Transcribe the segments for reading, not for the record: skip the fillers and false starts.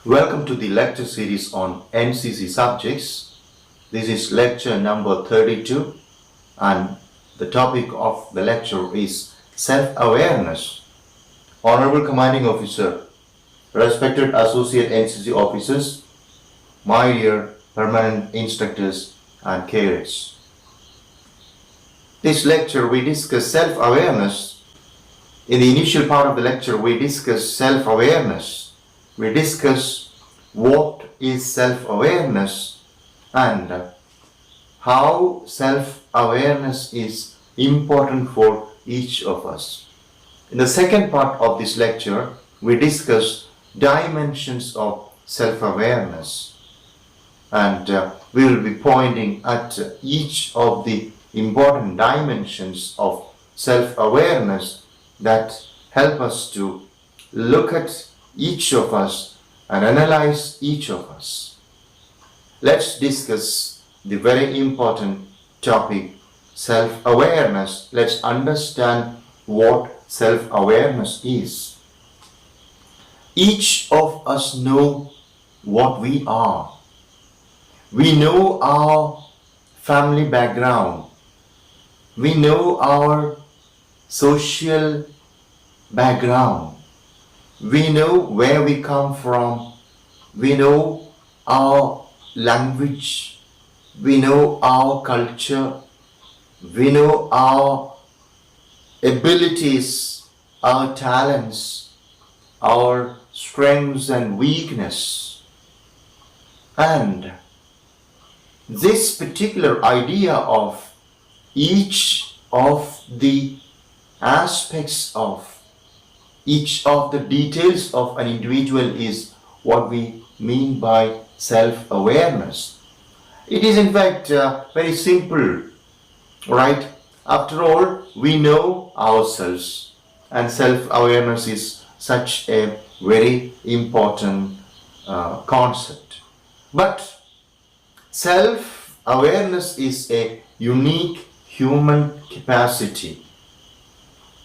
Welcome to the lecture series on NCC subjects. This is lecture number 32 and the topic of the lecture is self-awareness. Honorable Commanding Officer, respected Associate NCC Officers, my dear permanent instructors and carers. This lecture we discuss self-awareness. In the initial part of the lecture we discuss self-awareness. We discuss what is self-awareness and how self-awareness is important for each of us. In the second part of this lecture, we discuss dimensions of self-awareness and we will be pointing at each of the important dimensions of self-awareness that help us to look at each of us and analyze each of us. Let's discuss the very important topic, self-awareness. Let's understand what self-awareness is. Each of us know what we are. We know our family background. We know our social background. We know where we come from. We know our language. We know our culture. We know our abilities, our talents, our strengths and weakness. And this particular idea of each of the aspects of each of the details of an individual is what we mean by self-awareness. It is in fact very simple, right? After all, we know ourselves and self-awareness is such a very important concept. But self-awareness is a unique human capacity.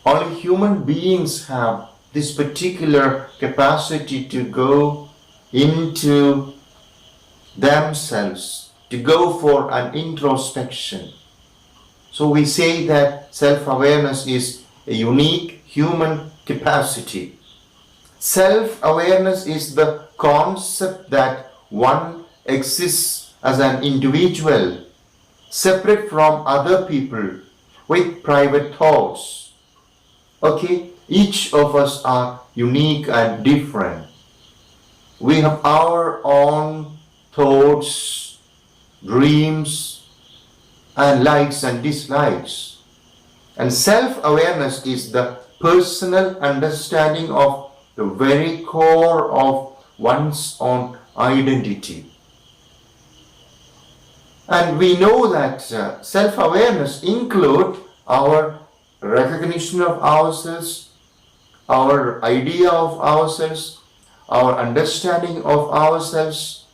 Only human beings have this particular capacity to go into themselves, to go for an introspection. So we say that self-awareness is a unique human capacity. Self-awareness is the concept that one exists as an individual, separate from other people, with private thoughts. Okay, each of us are unique and different. We have our own thoughts, dreams, and likes and dislikes. And self-awareness is the personal understanding of the very core of one's own identity. And we know that self-awareness includes our recognition of ourselves, our idea of ourselves, our understanding of ourselves,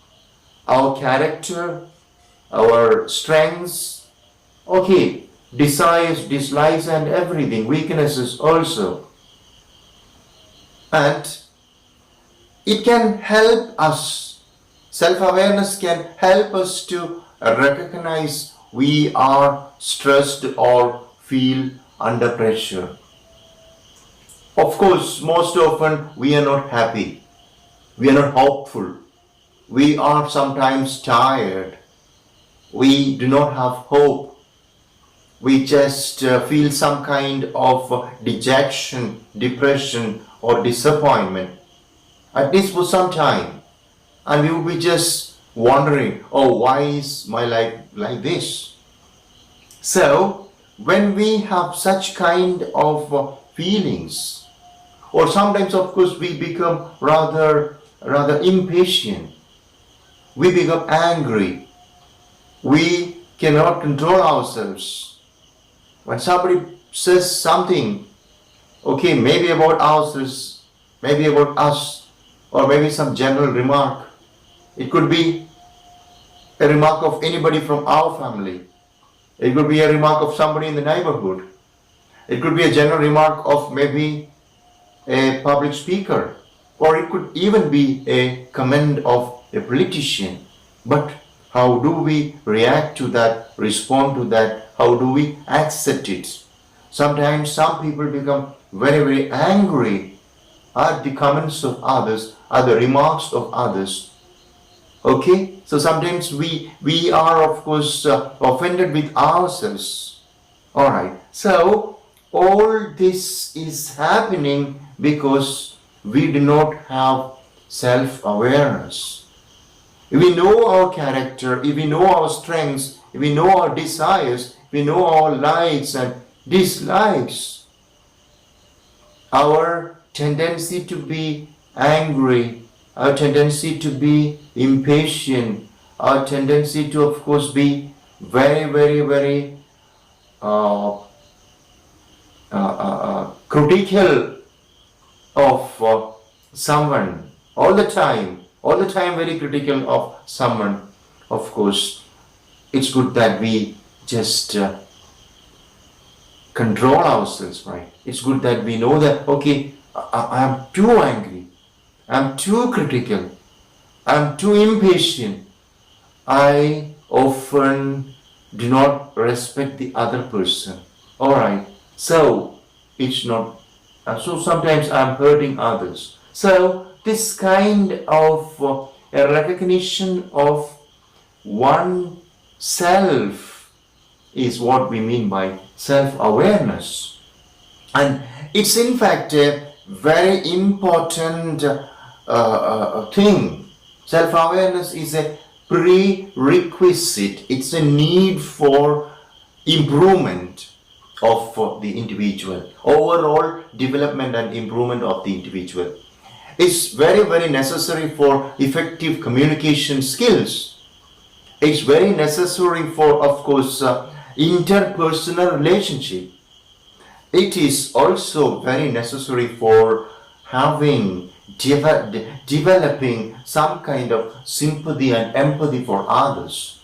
our character, our strengths, okay, desires, dislikes and everything, weaknesses also. And it can help us, self-awareness can help us to recognize we are stressed or feel under pressure. Of course, most often we are not happy, we are not hopeful, we are sometimes tired, we do not have hope, we just feel some kind of dejection, depression or disappointment, at least for some time, and we will be just wondering, oh, why is my life like this? So when we have such kind of feelings, or sometimes of course we become rather impatient, we become angry, we cannot control ourselves. When somebody says something, okay, maybe about ourselves, maybe about us, or maybe some general remark, it could be a remark of anybody from our family, it could be a remark of somebody in the neighborhood, it could be a general remark of maybe a public speaker, or it could even be a comment of a politician. But how do we react to that, respond to that? How do we accept it? Sometimes some people become very, very angry at the comments of others, at the remarks of others. Okay, so sometimes we are of course offended with ourselves. All right, so all this is happening because we do not have self-awareness. If we know our character, if we know our strengths, if we know our desires, if we know our likes and dislikes, our tendency to be angry, our tendency to be impatient, our tendency to of course be very, very, very critical of someone all the time very critical of someone. Of course, it's good that we just control ourselves, right? It's good that we know that, okay, I am too angry, I'm too critical, I'm too impatient, I often do not respect the other person. All right, so it's not, so sometimes I'm hurting others. So this kind of a recognition of oneself is what we mean by self-awareness. And it's in fact a very important thing. Self-awareness is a prerequisite. It's a need for improvement of the individual, overall development and improvement of the individual. It's very, very necessary for effective communication skills. It's very necessary for, of course, interpersonal relationship. It is also very necessary for having, developing some kind of sympathy and empathy for others.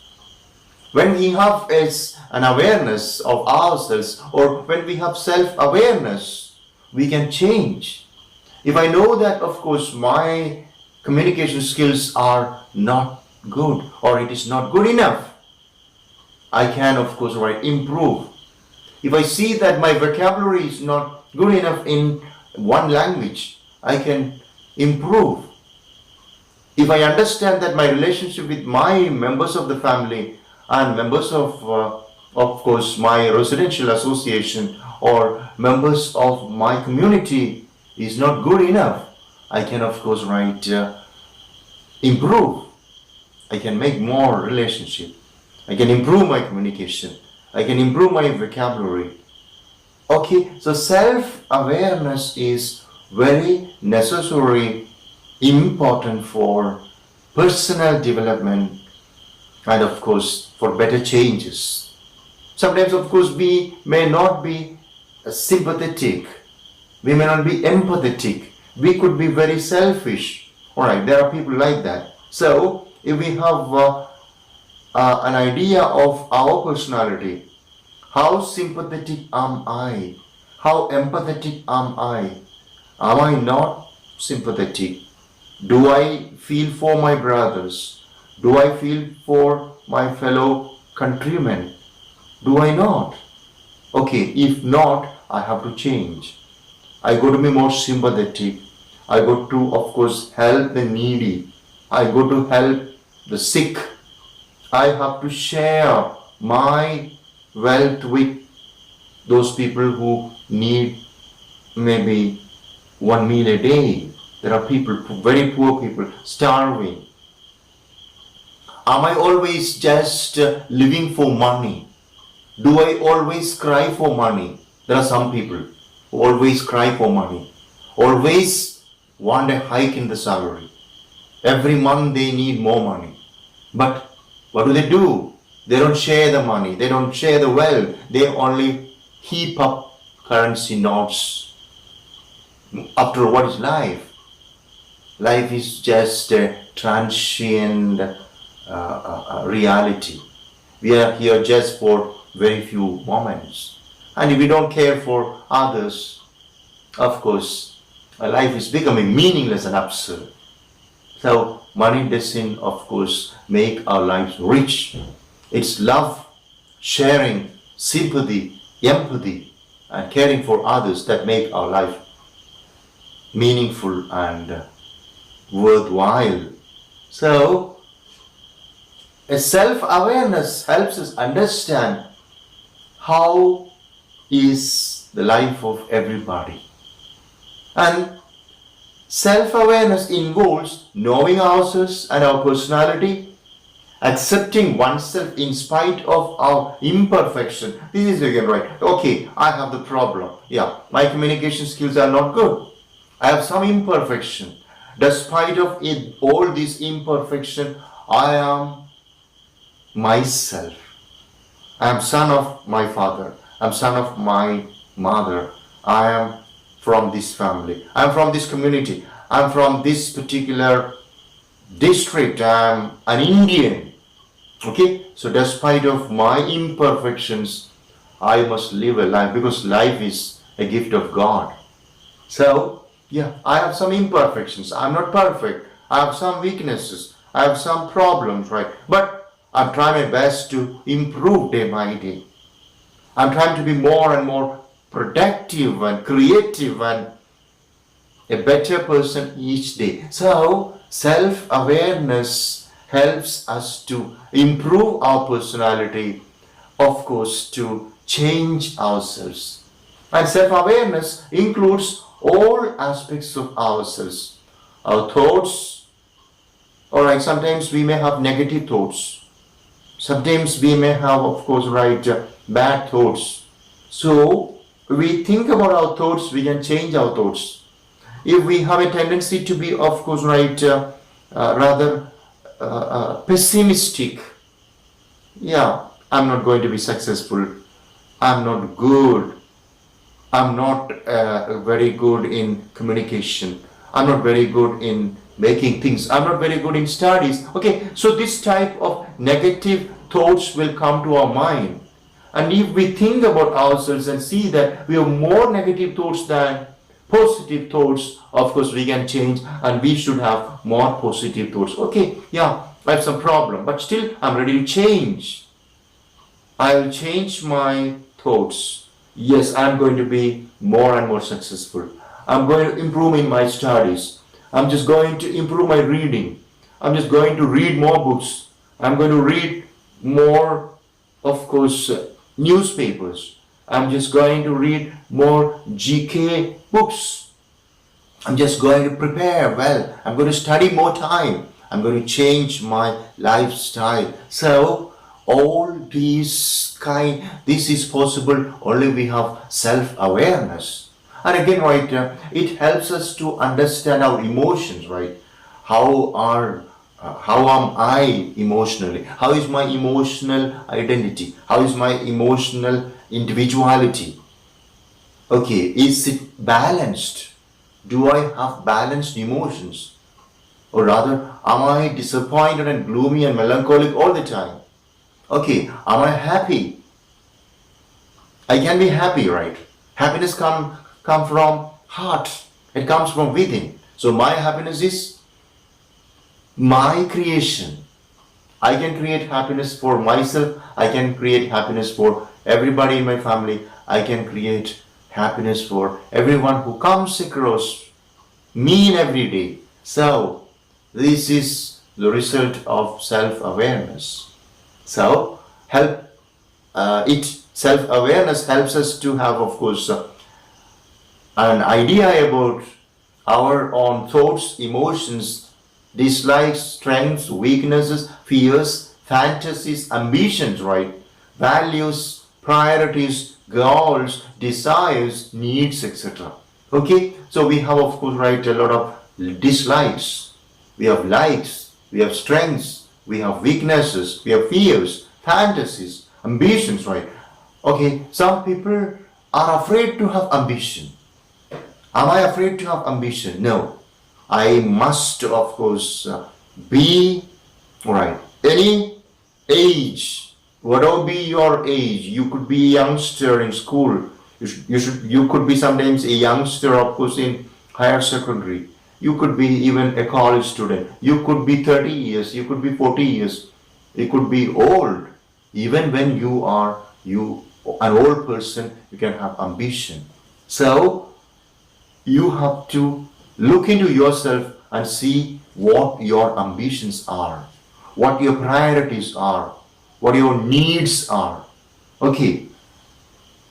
When we have an awareness of ourselves, or when we have self-awareness, we can change. If I know that, of course, my communication skills are not good, or it is not good enough, I can, of course, improve. If I see that my vocabulary is not good enough in one language, I can improve. If I understand that my relationship with my members of the family and members of course, my residential association or members of my community is not good enough, I can, of course, improve. I can make more relationship. I can improve my communication. I can improve my vocabulary. Okay, so self-awareness is very necessary, important for personal development and, of course, for better changes. Sometimes, of course, we may not be sympathetic. We may not be empathetic. We could be very selfish. All right, there are people like that. So, if we have an idea of our personality, how sympathetic am I? How empathetic am I? Am I not sympathetic? Do I feel for my brothers? Do I feel for my fellow countrymen? Do I not? Okay, if not, I have to change. I got to be more sympathetic. I got to, of course, help the needy. I got to help the sick. I have to share my wealth with those people who need maybe one meal a day. There are people, very poor people, starving. Am I always just living for money? Do I always cry for money? There are some people who always cry for money, always want a hike in the salary. Every month they need more money. But what do? They don't share the money, they don't share the wealth, they only heap up currency notes. After what is life? Life is just a transient reality. We are here just for very few moments. And if we don't care for others, of course, life is becoming meaningless and absurd. So money doesn't, of course, make our lives rich. It's love, sharing, sympathy, empathy, and caring for others that make our life meaningful and worthwhile. So, a self-awareness helps us understand how is the life of everybody. And self-awareness involves knowing ourselves and our personality, accepting oneself in spite of our imperfection. This is again right. Okay, I have the problem. Yeah, my communication skills are not good. I have some imperfection. Despite of it, all this imperfection, I am myself. I am son of my father. I am son of my mother. I am from this family. I am from this community. I am from this particular district. I am an Indian. Okay, so despite of my imperfections, I must live a life because life is a gift of God. So, yeah, I have some imperfections. I'm not perfect. I have some weaknesses. I have some problems, right? But I'm trying my best to improve day by day. I'm trying to be more and more productive and creative and a better person each day. So, self-awareness helps us to improve our personality, of course, to change ourselves. And self-awareness includes all aspects of ourselves. Our thoughts, alright, sometimes we may have negative thoughts. Sometimes we may have, of course, bad thoughts. So, we think about our thoughts, we can change our thoughts. If we have a tendency to be, of course, rather pessimistic, yeah, I'm not going to be successful, I'm not good, I'm not very good in communication, I'm not very good in making things, I'm not very good in studies. Okay, so this type of negative thoughts will come to our mind. And if we think about ourselves and see that we have more negative thoughts than positive thoughts, of course we can change and we should have more positive thoughts. Okay, yeah, I have some problem, but still I'm ready to change. I will change my thoughts. Yes, I'm going to be more and more successful. I'm going to improve in my studies. I'm just going to improve my reading. I'm just going to read more books. I'm going to read more, of course, newspapers. I'm just going to read more GK books. I'm just going to prepare well. I'm going to study more time. I'm going to change my lifestyle. So, all this is possible only we have self-awareness. And again, it helps us to understand our emotions, right? How am I emotionally? How is my emotional identity? How is my emotional individuality? Okay, is it balanced? Do I have balanced emotions? Or rather, am I disappointed and gloomy and melancholic all the time? Okay, am I happy? I can be happy, right? Happiness come from heart. It comes from within. So my happiness is my creation. I can create happiness for myself. I can create happiness for everybody in my family. I can create happiness for everyone who comes across me in every day. So this is the result of self-awareness. So self-awareness helps us to have, of course, an idea about our own thoughts, emotions, dislikes, strengths, weaknesses, fears, fantasies, ambitions, right? Values, priorities, goals, desires, needs, etc. Okay, so we have, of course, a lot of dislikes. We have likes, we have strengths, we have weaknesses, we have fears, fantasies, ambitions, right? Okay, some people are afraid to have ambition. Am I afraid to have ambition? No. I must, of course, be, right, any age, whatever be your age, you could be a youngster in school, you could be sometimes a youngster, of course, in higher secondary. You could be even a college student. You could be 30 years, you could be 40 years, you could be old. Even when you an old person, you can have ambition. So you have to look into yourself and see what your ambitions are, what your priorities are, what your needs are. Okay,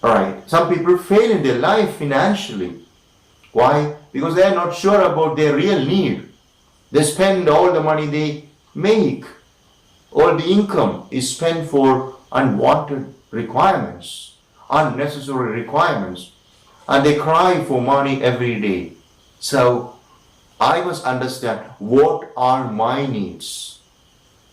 all right. Some people fail in their life financially. Why? Because they are not sure about their real need. They spend all the money they make. All the income is spent for unwanted requirements, unnecessary requirements, and they cry for money every day. So I must understand what are my needs.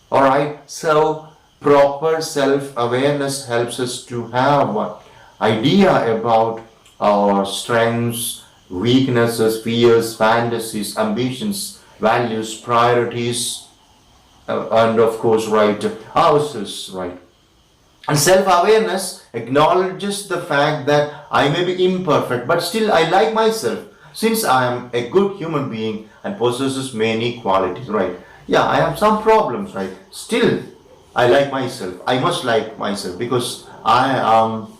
All right. So proper self-awareness helps us to have an idea about our strengths, weaknesses, fears, fantasies, ambitions, values, priorities, and of course, right, ourselves, right. And self-awareness acknowledges the fact that I may be imperfect, but still I like myself, since I am a good human being and possesses many qualities, right? Yeah, I have some problems, right? Still, I like myself. I must like myself because I am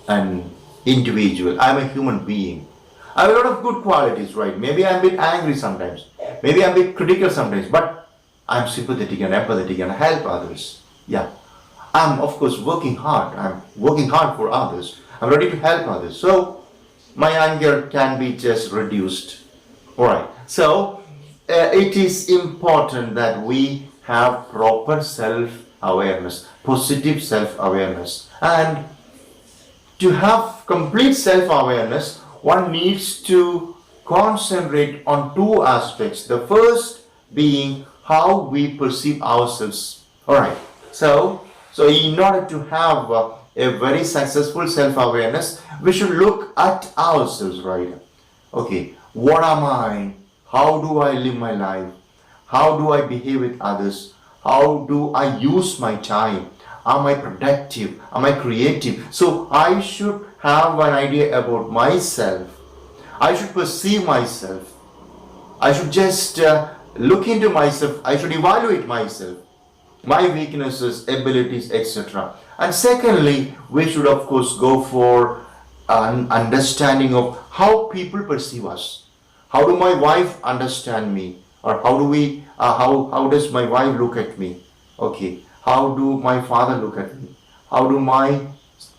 an individual. I am a human being. I have a lot of good qualities, right? Maybe I'm a bit angry sometimes. Maybe I'm a bit critical sometimes, but I'm sympathetic and empathetic and help others. Yeah. I'm of course working hard. I'm working hard for others. I'm ready to help others. So my anger can be just reduced. Alright. So it is important that we have proper self-awareness, positive self-awareness. And to have complete self-awareness, one needs to concentrate on two aspects. The first being how we perceive ourselves. Alright, so in order to have a very successful self-awareness, we should look at ourselves, right? Okay, what am I? How do I live my life? How do I behave with others? How do I use my time? Am I productive? Am I creative? So I should have an idea about myself. I should perceive myself. I should just look into myself. I should evaluate myself, my weaknesses, abilities, etc. And secondly, we should of course go for an understanding of how people perceive us. How do my wife understand me? Or how do we? How does my wife look at me? Okay. How do my father look at me? How do my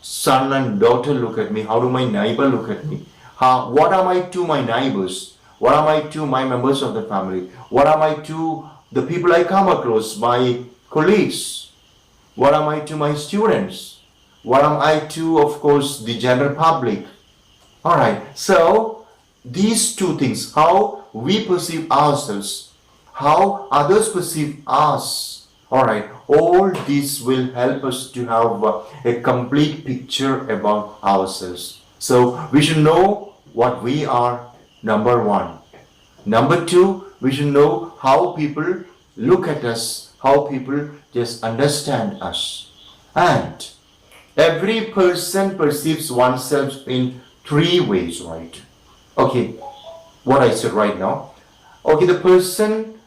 son and daughter look at me? How do my neighbor look at me? What am I to my neighbors? What am I to my members of the family? What am I to the people I come across, my colleagues? What am I to my students? What am I to, of course, the general public? Alright, so these two things, how we perceive ourselves, how others perceive us, alright, all these will help us to have a complete picture about ourselves. So we should know what we are, number one. Number two, we should know how people look at us, how people just understand us. And every person perceives oneself in three ways, right? Okay, what I said right now. Okay, the person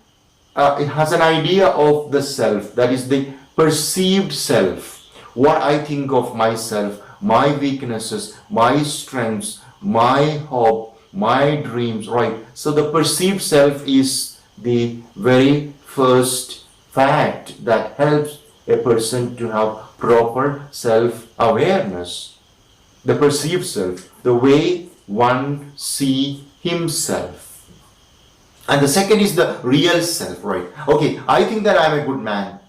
it has an idea of the self, that is the perceived self. What I think of myself, my weaknesses, my strengths, my hope, my dreams, right? So the perceived self is the very first fact that helps a person to have proper self-awareness. The perceived self, the way one sees himself. And the second is the real self, right? Okay, I think that I'm a good man.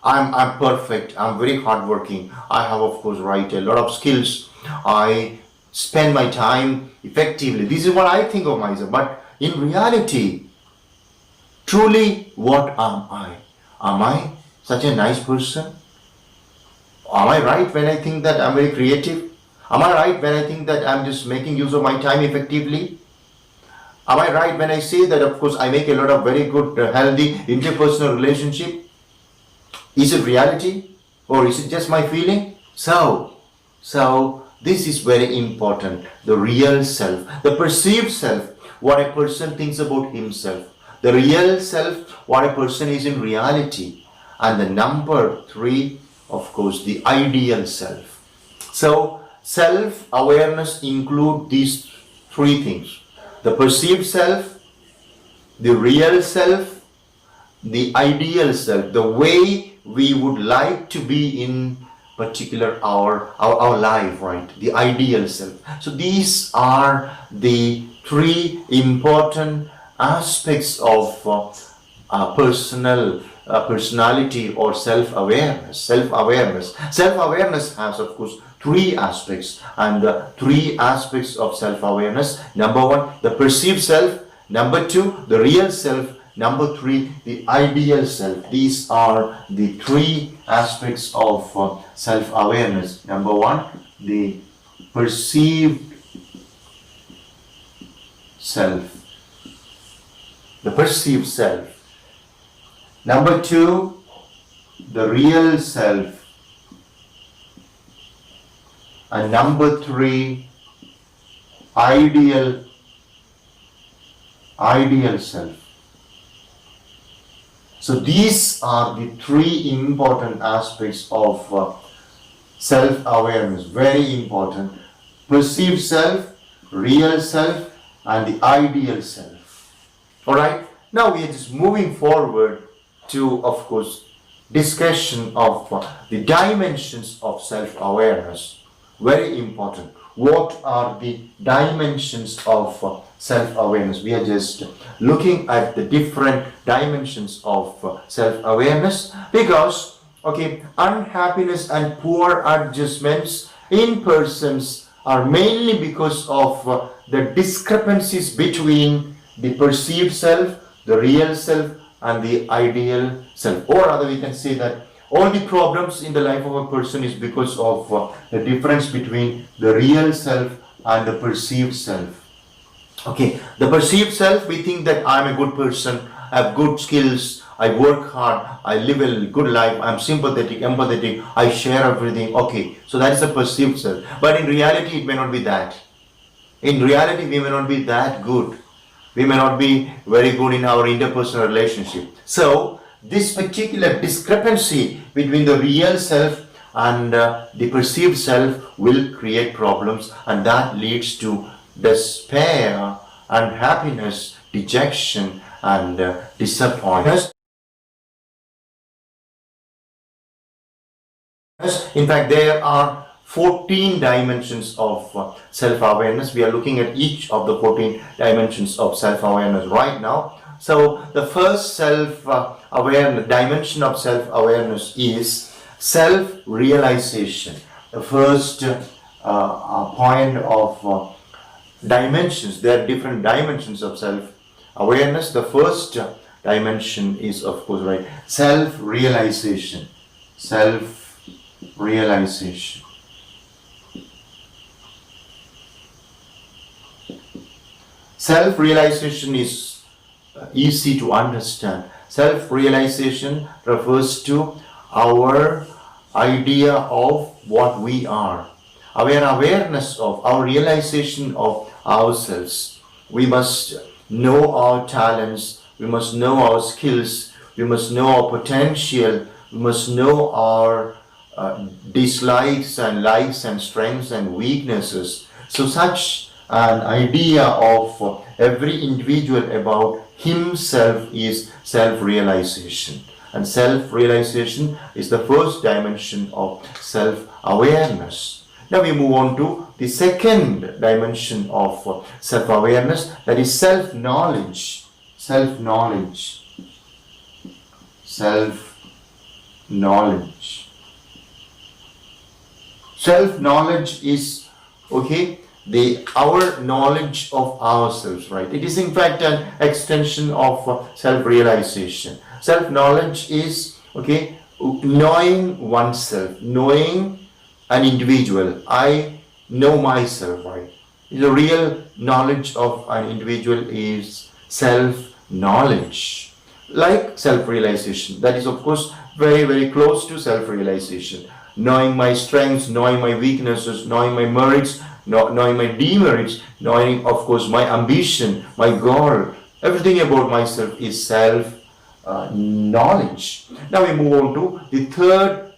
I'm perfect. I'm very hardworking. I have, of course, right, a lot of skills. I spend my time effectively. This is what I think of myself. But in reality, truly, what am I? Am I such a nice person? Am I right when I think that I'm very creative? Am I right when I think that I'm just making use of my time effectively? Am I right when I say that, of course, I make a lot of very good, healthy interpersonal relationship? Is it reality or is it just my feeling? So This is very important. The real self, the perceived self, what a person thinks about himself. The real self, what a person is in reality. And the number 3, of course, the ideal self. So self-awareness includes these 3 things. The perceived self, the real self, the ideal self, the way we would like to be in particular our life, right? The ideal self. So these are the 3 important aspects of personality or self-awareness. Self-awareness has, of course, 3 aspects, and the 3 aspects of self-awareness: number 1, the perceived self; number 2, the real self; number 3, the ideal self. These are the 3 aspects of self-awareness. Number 1, the perceived self. The perceived self. Number 2, the real self. And number 3, ideal self. So these are the 3 important aspects of self-awareness. Very important. Perceived self, real self, and the ideal self. Alright, now we are just moving forward to, of course, discussion of the dimensions of self-awareness. Very important. What are the dimensions of self-awareness? We are just looking at the different dimensions of self-awareness, because, okay, unhappiness and poor adjustments in persons are mainly because of the discrepancies between the perceived self, the real self, and the ideal self. Or rather, we can say that all the problems in the life of a person is because of the difference between the real self and the perceived self. Okay, the perceived self, we think that I'm a good person, I have good skills, I work hard, I live a good life, I'm sympathetic, empathetic, I share everything. Okay, so that's the perceived self. But in reality, it may not be that. In reality, we may not be that good. We may not be very good in our interpersonal relationship. So this particular discrepancy between the real self and the perceived self will create problems, and that leads to despair, unhappiness, dejection, and disappointment. In fact, there are 14 dimensions of self-awareness. We are looking at each of the 14 dimensions of self-awareness right now. So the first self-awareness dimension of self-awareness is self-realization. The first point of dimensions. There are different dimensions of self-awareness. The first dimension is, of course, right, self-realization. Self-realization. Self-realization is easy to understand. Self-realization refers to our idea of what we are, our awareness of, our realization of ourselves. We must know our talents, we must know our skills, we must know our potential, we must know our dislikes and likes and strengths and weaknesses. So such an idea of every individual about himself is self-realization. And self-realization is the first dimension of self-awareness. Now we move on to the second dimension of self-awareness, that is self-knowledge. Self-knowledge. Self-knowledge. Self-knowledge is, okay, our knowledge of ourselves, right? It is in fact an extension of self-realization. Self-knowledge is, okay, knowing oneself, knowing an individual. I know myself, right? The real knowledge of an individual is self-knowledge. Like self-realization, that is of course very, very close to self-realization. knowing my strengths, knowing my weaknesses, knowing my merits, knowing my demerits, knowing, of course, my ambition, my goal. Everything about myself is self-knowledge. Now we move on to the third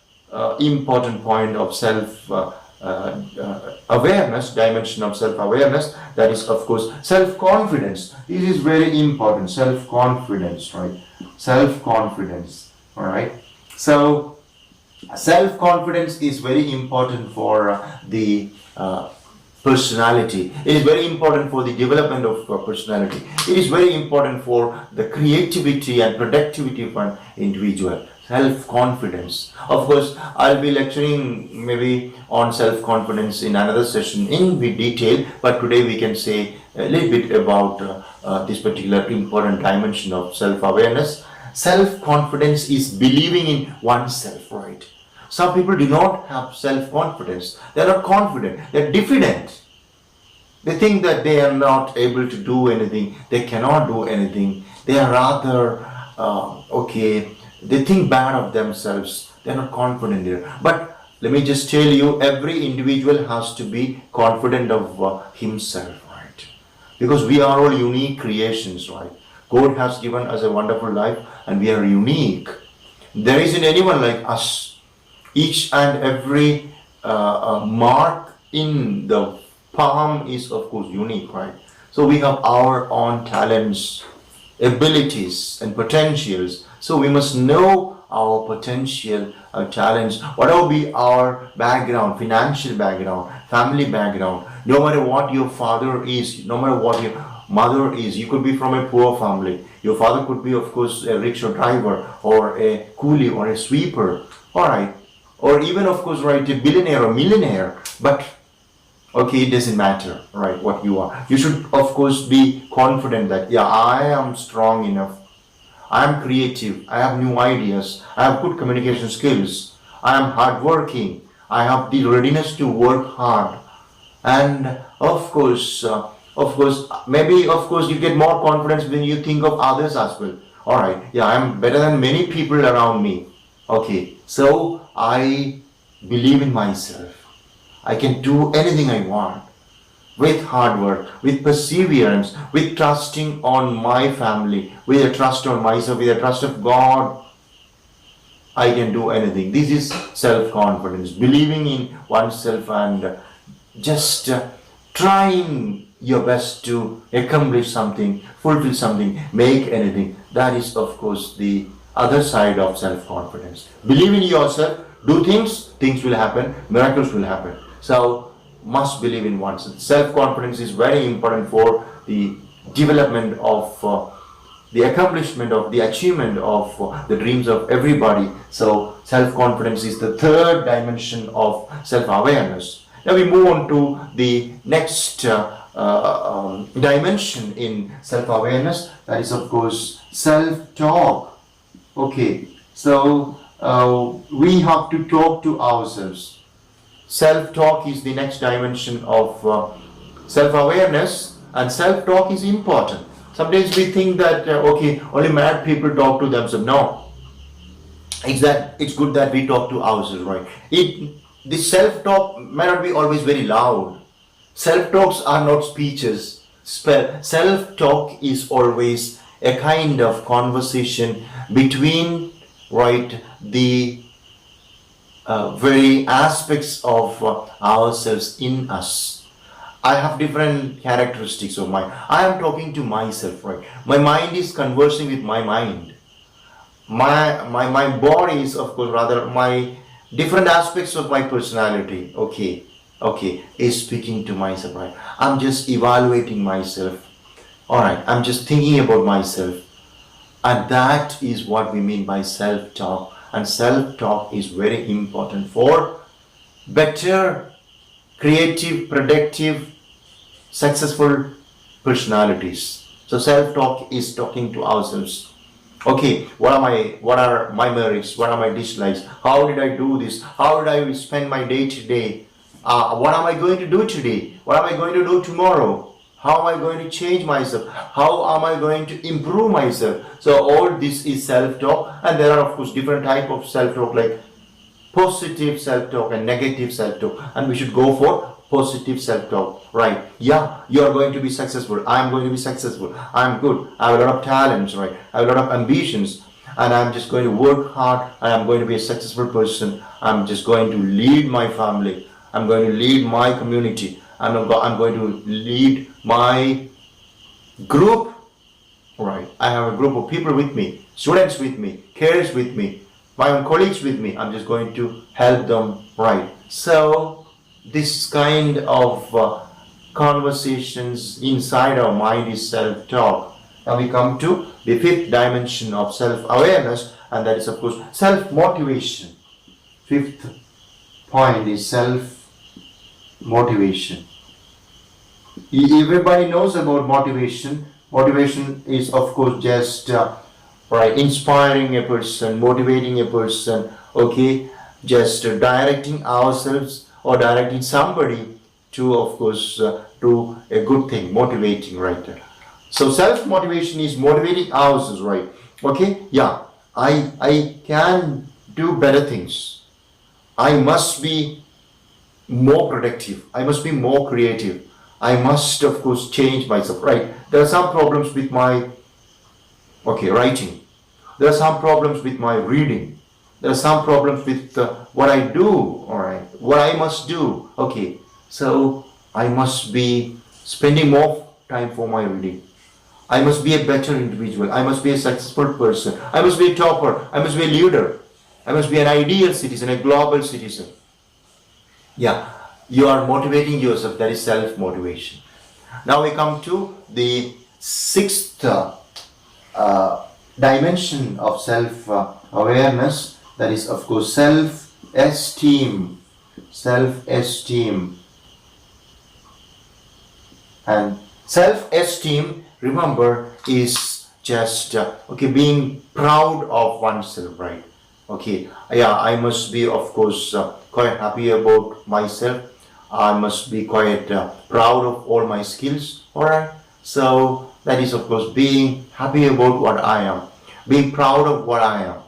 important point of self-awareness, dimension of self-awareness, that is, of course, self-confidence. This is very important, self-confidence, right? Self-confidence, all right? So, self-confidence is very important for the personality. It is very important for the development of personality. It is very important for the creativity and productivity of an individual. Self-confidence. Of course, I'll be lecturing maybe on self-confidence in another session in detail, but today we can say a little bit about this particular important dimension of self-awareness. Self-confidence is believing in oneself, right? Some people do not have self-confidence. They are not confident. They are diffident. They think that they are not able to do anything. They cannot do anything. They are rather, they think bad of themselves. They are not confident there. But let me just tell you, every individual has to be confident of himself, right? Because we are all unique creations, right? God has given us a wonderful life and we are unique. There isn't anyone like us. Each and every mark in the palm is, of course, unique, right? So we have our own talents, abilities and potentials. So we must know our potential, our talents, whatever be our background, financial background, family background, no matter what your father is, no matter what your mother is. You could be from a poor family. Your father could be, of course, a rickshaw driver or a coolie or a sweeper. All right. Or even, of course, right, a billionaire or millionaire, but okay, it doesn't matter, right, what you are. You should, of course, be confident that, yeah, I am strong enough, I am creative, I have new ideas, I have good communication skills, I am hardworking, I have the readiness to work hard, and of course, maybe, of course, you get more confidence when you think of others as well. All right, yeah, I am better than many people around me. Okay, so I believe in myself. I can do anything I want with hard work, with perseverance, with trusting on my family, with a trust on myself, with a trust of God. I can do anything. This is self-confidence, believing in oneself and just trying your best to accomplish something, fulfill something, make anything. That is, of course, the other side of self-confidence. Believe in yourself, do things, things will happen, miracles will happen. So, must believe in oneself. Self-confidence is very important for the development of the accomplishment of the achievement of the dreams of everybody. So, self-confidence is the third dimension of self-awareness. Now we move on to the next dimension in self-awareness, that is, of course, self-talk. Okay, so we have to talk to ourselves. Self-talk is the next dimension of self-awareness, and self-talk is important. Sometimes we think that, only mad people talk to themselves. No, it's good that we talk to ourselves, right? The self-talk may not be always very loud. Self-talks are not speeches. Self-talk is always a kind of conversation between, right, the very aspects of ourselves in us. I have different characteristics of mine. I am talking to myself, right? My mind is conversing with my mind. My body is, of course, rather my different aspects of my personality, is speaking to myself, right? I'm just evaluating myself. Alright, I'm just thinking about myself. And that is what we mean by self-talk. And self-talk is very important for better, creative, productive, successful personalities. So self-talk is talking to ourselves. Okay, what are my merits? What are my dislikes? How did I do this? How did I spend my day today? What am I going to do today? What am I going to do tomorrow? How am I going to change myself? How am I going to improve myself? So all this is self-talk, and there are, of course, different type of self-talk, like positive self-talk and negative self-talk, and we should go for positive self-talk, right? Yeah, you are going to be successful. I'm going to be successful. I'm good. I have a lot of talents, right? I have a lot of ambitions, and I'm just going to work hard, and I'm going to be a successful person. I'm just going to lead my family. I'm going to lead my community. I'm going to lead my group, right? I have a group of people with me, students with me, carers with me, my own colleagues with me. I'm just going to help them, right? So this kind of conversations inside our mind is self-talk. Now we come to the fifth dimension of self-awareness, and that is of course self-motivation. Fifth point is self-motivation. Everybody knows about motivation. Motivation is of course just right, inspiring a person, motivating a person, okay, just directing ourselves or directing somebody to of course do a good thing, motivating, right? So self-motivation is motivating ourselves, right? Okay, yeah, I can do better things. I must be more productive. I must be more creative. I must of course change myself, right? There are some problems with my writing. There are some problems with my reading. There are some problems with what I do, all right, what I must do. Okay, so I must be spending more time for my reading. I must be a better individual. I must be a successful person. I must be a topper. I must be a leader. I must be an ideal citizen, a global citizen. Yeah, you are motivating yourself. That is self-motivation. Now we come to the sixth dimension of self-awareness. That is of course self-esteem. Self-esteem. And self-esteem, remember, is just being proud of oneself, right? Okay, yeah, I must be of course quite happy about myself. I must be quite proud of all my skills, all right? So that is of course being happy about what I am, being proud of what I am,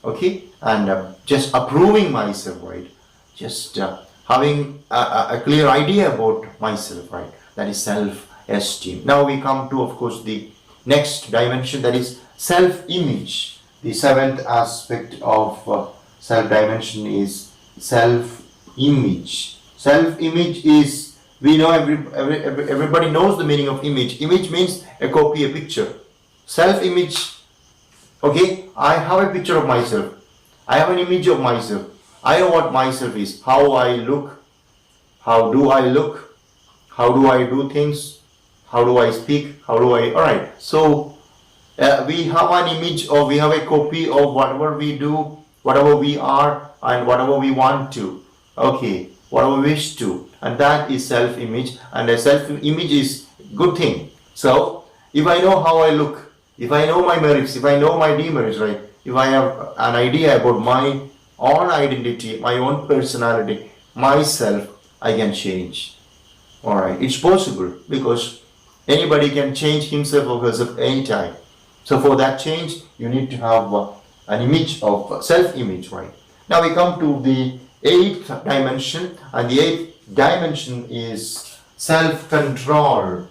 okay, and just approving myself, right? Just having a clear idea about myself, right? That is self-esteem. Now we come to of course the next dimension, that is self-image. The seventh aspect of self-dimension is self-image. Self-image is, we know everybody knows the meaning of image. Image means a copy, a picture. Self-image, okay, I have a picture of myself. I have an image of myself. I know what myself is, how I look, how do I look, how do I do things, how do I speak, how do I, alright. So we have an image, or we have a copy of whatever we do, whatever we are, and whatever we want to, okay, whatever we wish to, and that is self-image. And a self-image is good thing. So if I know how I look, if I know my merits, if I know my demerits, right, if I have an idea about my own identity, my own personality, myself, I can change. Alright, it's possible, because anybody can change himself or herself anytime. So for that change, you need to have an image of self-image, right? Now we come to the eighth dimension, and the eighth dimension is self-control.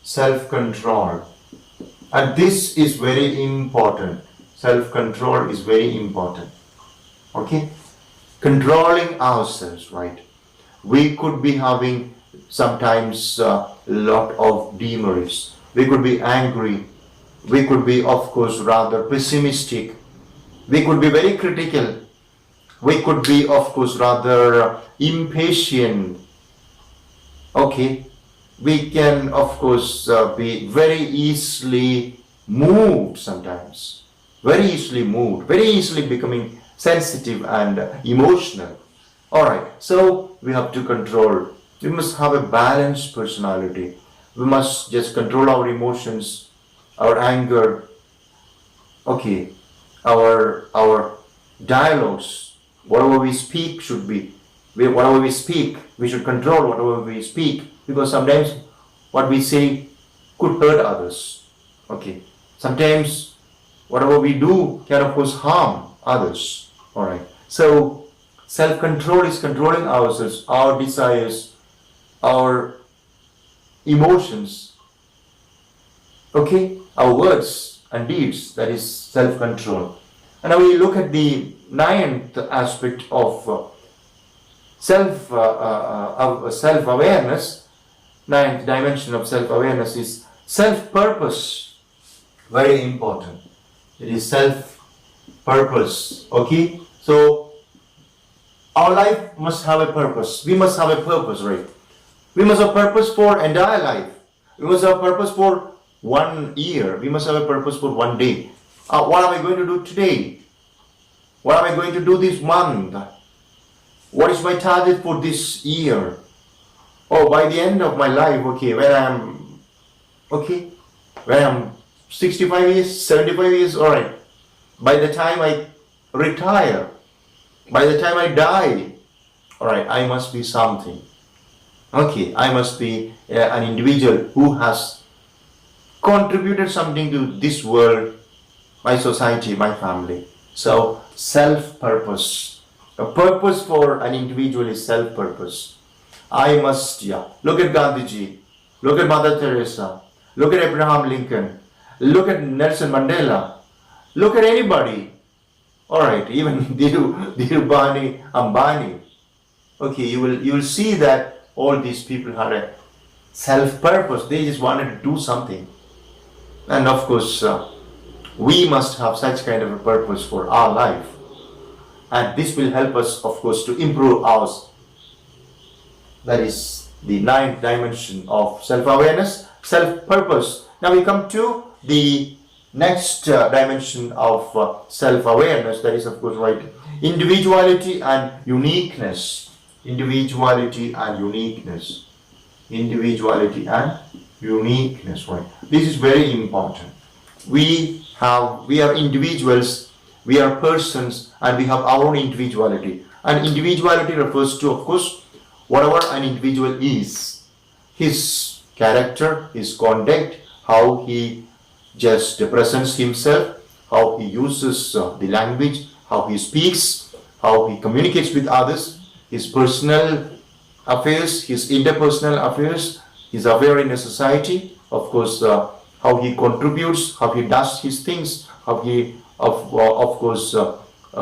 Self-control. And this is very important. Self-control is very important. Okay? Controlling ourselves, right? We could be having sometimes a lot of demerits. We could be angry. We could be, of course, rather pessimistic. We could be very critical. We could be, of course, rather impatient. Okay? We can, of course, be very easily moved sometimes. Very easily moved. Very easily becoming sensitive and emotional. Alright, so we have to control. We must have a balanced personality. We must just control our emotions, our anger, okay, our dialogues, whatever we speak should be, whatever we speak, we should control whatever we speak, because sometimes what we say could hurt others, okay. Sometimes whatever we do can of course harm others, alright. So Self-control is controlling ourselves, our desires, our emotions, okay, our words and deeds, that is self-control. And now we look at the ninth aspect of self-awareness. Ninth dimension of self-awareness is self-purpose. Very important. It is self-purpose. Okay? So, our life must have a purpose. We must have a purpose, right? We must have purpose for entire life. We must have purpose for 1 year. We must have a purpose for 1 day. What am I going to do today? What am I going to do this month? What is my target for this year? Oh, by the end of my life, okay, when I'm 65 years, 75 years, alright. By the time I retire, by the time I die, alright, I must be something. Okay, I must be an individual who has contributed something to this world, my society, my family. So, self-purpose. A purpose for an individual is self-purpose. I must, look at Gandhiji, look at Mother Teresa, look at Abraham Lincoln, look at Nelson Mandela, look at anybody. Alright, even Dhirubhai Ambani. Okay, you will see that all these people had a self-purpose. They just wanted to do something. And of course, we must have such kind of a purpose for our life. And this will help us, of course, to improve ours. That is the ninth dimension of self-awareness, self-purpose. Now we come to the next dimension of self-awareness. That is, of course, right, individuality and uniqueness. Individuality and uniqueness. Individuality and uniqueness, right? This is very important. We are individuals. We are persons and we have our own individuality. And individuality refers to, of course, whatever an individual is. His character, his conduct, how he just presents himself, how he uses the language, how he speaks, how he communicates with others, his personal affairs, his interpersonal affairs, his affair in a society, of course, how he contributes, how he does his things, how he of course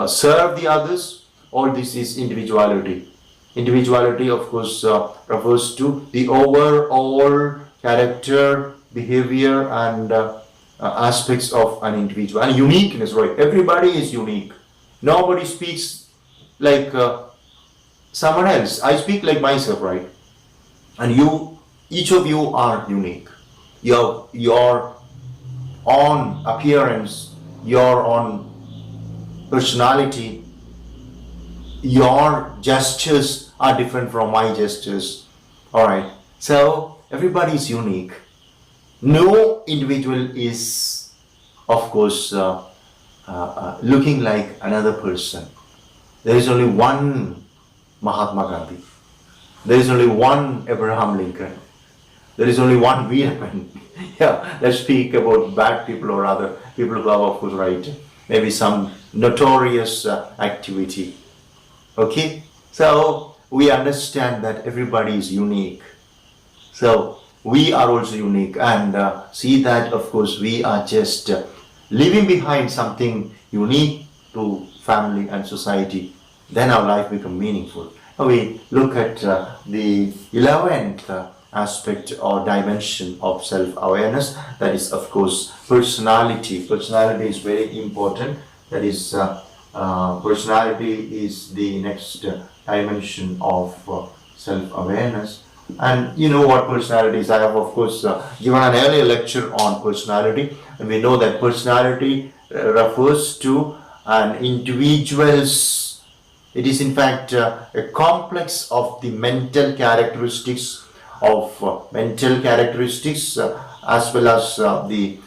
serve the others. All this is individuality. Individuality, of course, refers to the overall character, behavior and aspects of an individual. And uniqueness, right? Everybody is unique. Nobody speaks like someone else. I speak like myself, right? And each of you are unique. Your own appearance, your own personality, your gestures are different from my gestures. Alright, so everybody is unique. No individual is, of course, looking like another person. There is only one Mahatma Gandhi. There is only one Abraham Lincoln. There is only one Veerman. Yeah, let's speak about bad people or other people who have, of course, right, maybe some notorious activity. Okay, so we understand that everybody is unique. So we are also unique and see that, of course, we are just leaving behind something unique to family and society. Then our life becomes meaningful. Now we look at the 11th aspect or dimension of self-awareness. That is, of course, personality. Personality is very important. That is, personality is the next dimension of self-awareness. And you know what personality is. I have, of course, given an earlier lecture on personality, and we know that personality refers to an individual's. It is in fact a complex of the mental characteristics as well as the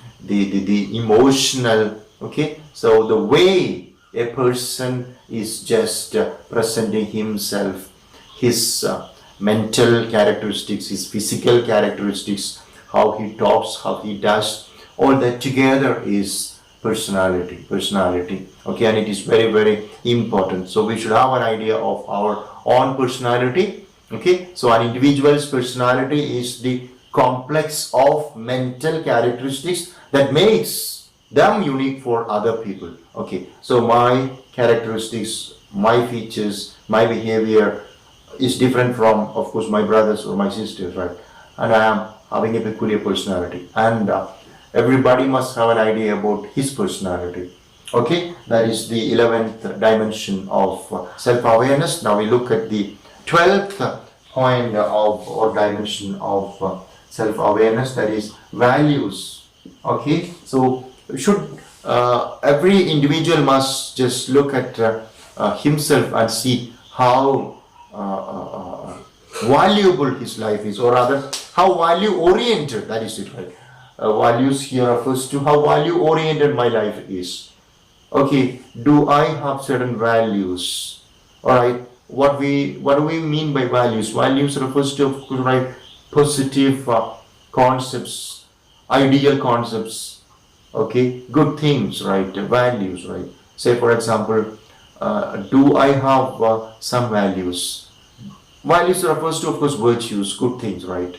emotional. Okay, so the way a person is just presenting himself, his mental characteristics, his physical characteristics, how he talks, how he does, all that together is personality. Okay, and it is very, very important. So we should have an idea of our own personality. Okay, so an individual's personality is the complex of mental characteristics that makes them unique for other people. Okay, so my characteristics, my features, my behavior is different from, of course, my brothers or my sisters, right? And I am having a peculiar personality, and everybody must have an idea about his personality. Okay, that is the 11th dimension of self-awareness. Now we look at the 12th point of or dimension of self-awareness, that is values. Okay, so should every individual must just look at himself and see how valuable his life is, or rather how value oriented, that is it, right? Values here refers to how value oriented my life is. Okay, do I have certain values? All right, what do we mean by values? Values refers to, of course, right, positive concepts, ideal concepts. Okay, good things, right? Values, right? Say for example, do I have some values? Values refers to, of course, virtues, good things, right?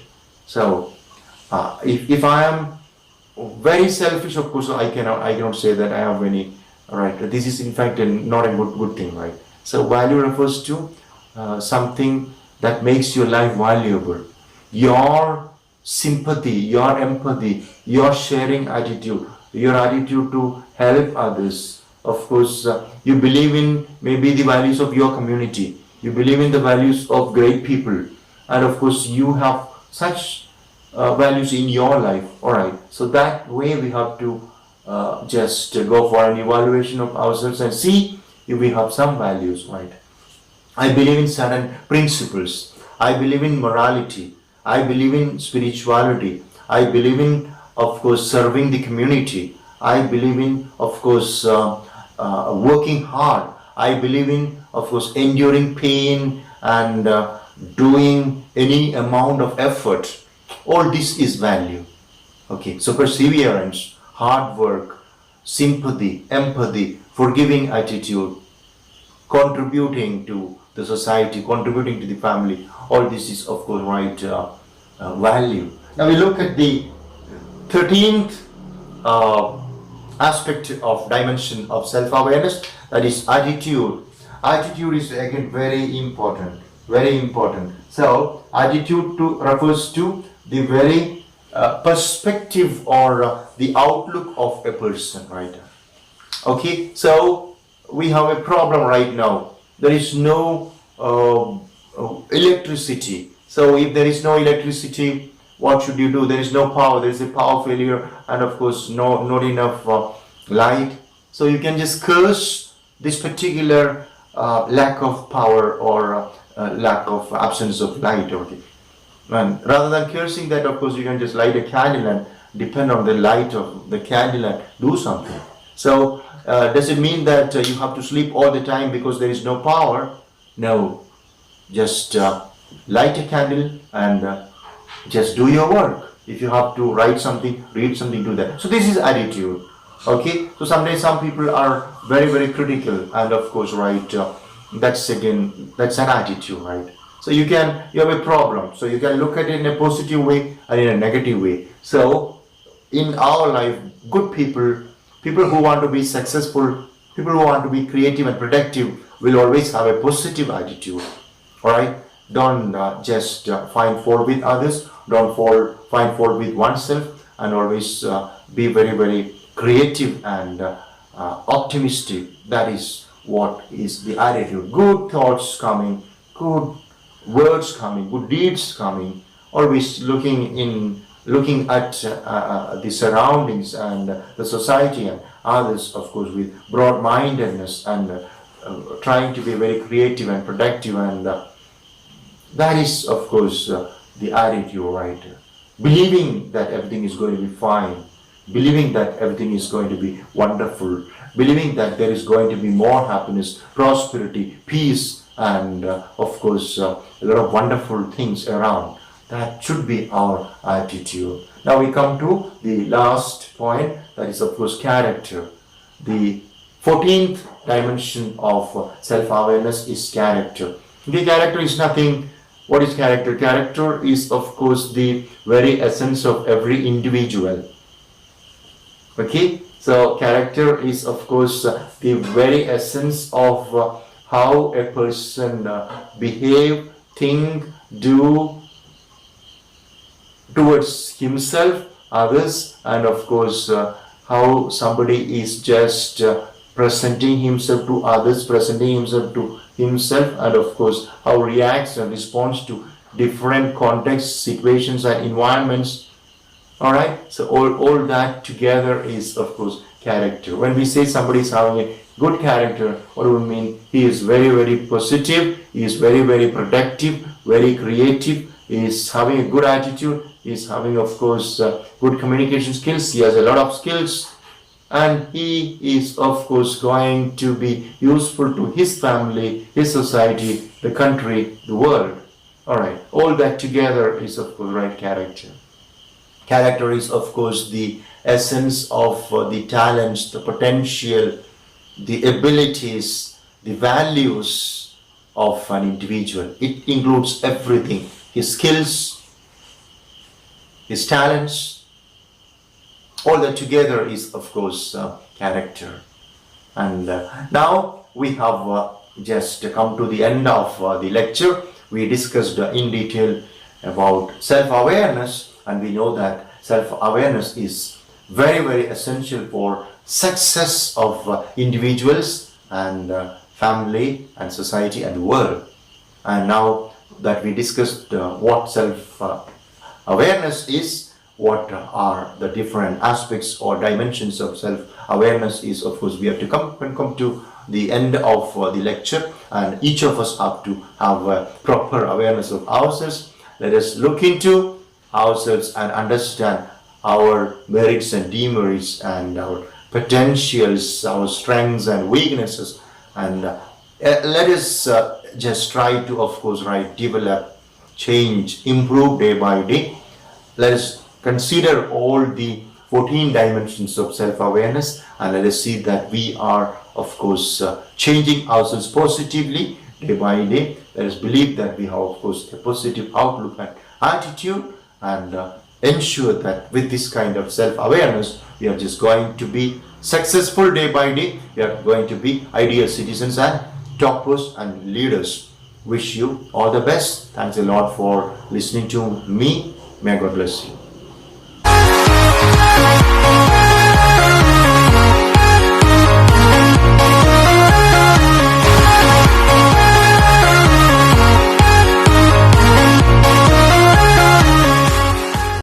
So if I am very selfish, of course, I cannot say that I have any, right? This is in fact not a good thing, right? So value refers to something that makes your life valuable. Your sympathy, your empathy, your sharing attitude, your attitude to help others. Of course, you believe in maybe the values of your community. You believe in the values of great people, and of course, you have such values in your life. All right. So that way we have to just go for an evaluation of ourselves and see if we have some values, right? I believe in certain principles. I believe in morality. I believe in spirituality. I believe in, of course, serving the community. I believe in, of course, working hard. I believe in, of course, enduring pain and doing any amount of effort. All this is value. Okay, so perseverance, hard work, sympathy, empathy, forgiving attitude, contributing to the society, contributing to the family. All this is, of course, right, value. Now we look at the 13th aspect of dimension of self-awareness, that is attitude. Attitude is again very important, very important. So attitude refers to the very perspective or the outlook of a person, right? Okay, so we have a problem right now. There is no electricity. So if there is no electricity, what should you do? There is no power, there is a power failure, and of course not enough light. So you can just curse this particular lack of power or lack of absence of light. Okay, and rather than cursing that, of course, you can just light a candle and depend on the light of the candle and do something. So does it mean that you have to sleep all the time because there is no power? No, just light a candle and just do your work. If you have to write something, read something, do that. So this is attitude. Okay, so sometimes some people are very, very critical, and of course, right, that's an attitude, right? So you have a problem, so you can look at it in a positive way and in a negative way. So in our life, good people who want to be successful, people who want to be creative and productive will always have a positive attitude. All right, don't just find fault with others, don't find fault with oneself, and always be very, very creative and optimistic. That is what is the attitude. Good thoughts coming, good words coming, good deeds coming, always looking at the surroundings and the society and others, of course, with broad-mindedness and trying to be very creative and productive, and that is, of course, the attitude, right? Believing that everything is going to be fine, believing that everything is going to be wonderful, believing that there is going to be more happiness, prosperity, peace, and of course a lot of wonderful things around. That should be our attitude. Now we come to the last point, that is, of course, character. the 14th dimension of self-awareness is character. The character is nothing. What is character? Character is, of course, the very essence of every individual. Okay, so character is, of course, the very essence of how a person behave, think, do towards himself, others, and of course how somebody is just presenting himself to others, presenting himself to himself, and of course how reacts and responds to different contexts, situations, and environments. All right, so all that together is, of course, character. When we say somebody is having a good character, what do we mean? He is very, very positive, he is very, very productive, very creative, he is having a good attitude, he is having, of course, good communication skills, he has a lot of skills, and he is, of course, going to be useful to his family, his society, the country, the world. All right, all that together is, of course, right character. Character is, of course, the essence of the talents, the potential, the abilities, the values of an individual. It includes everything: his skills, his talents. All that together is, of course, character. And now we have just come to the end of the lecture. We discussed in detail about self-awareness, and we know that self-awareness is very, very essential for success of individuals and family and society and the world. And now that we discussed what self-awareness is, what are the different aspects or dimensions of self-awareness is, of course, we have to come to the end of the lecture, and each of us have to have a proper awareness of ourselves. Let us look into ourselves and understand our merits and demerits and our potentials, our strengths and weaknesses, and let us just try to, of course, develop, change, improve day by day. Let us consider all the 14 dimensions of self-awareness, and let us see that we are, of course, changing ourselves positively day by day. Let us believe that we have, of course, a positive outlook and attitude, and ensure that with this kind of self-awareness, we are just going to be successful day by day. We are going to be ideal citizens and toppers and leaders. Wish you all the best. Thanks a lot for listening to me. May God bless you.